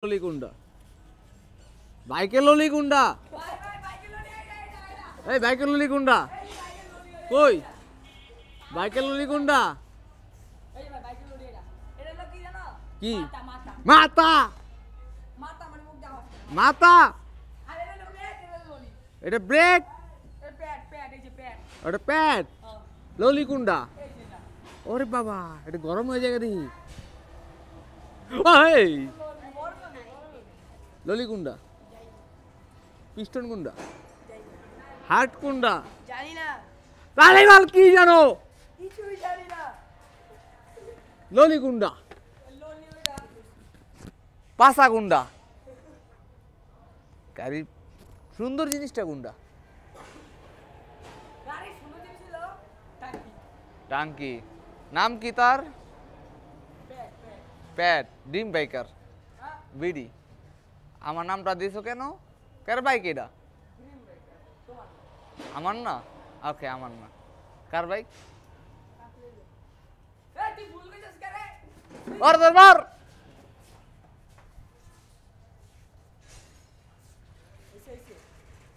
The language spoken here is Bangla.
ললিকুন্ডা বাইকের ললিকুন্ডা এই বাইকের ললিকুন্ডা কই বাইকের ললিকুন্ডা কি মাতা মাতা এটা ব্রেক এটা প্যাড ললিকুন্ডা ওরে বাবা এটা গরম হয়ে যায় দেখি ওই ললিকুন্ডা পিস্টন কুন্ডা হার্ট কুন্ডা জানি না তাহলে মাল কি জানো কিছুই জানি না ললিকুন্ডা পাসা কুন্ডা গাড়ি সুন্দর জিনিসটা কুন্ডা গাড়ি সুন্দর জিনিস ছিল টাঙ্কি টাঙ্কি নাম কি তার প্যাট ডিম বাইকার বিডি আমার নামটা দিছো কেন কার বাইক এটা আমার না ওকে আমার না কার বাইক এই তুই ভুল কইছিস কেন মার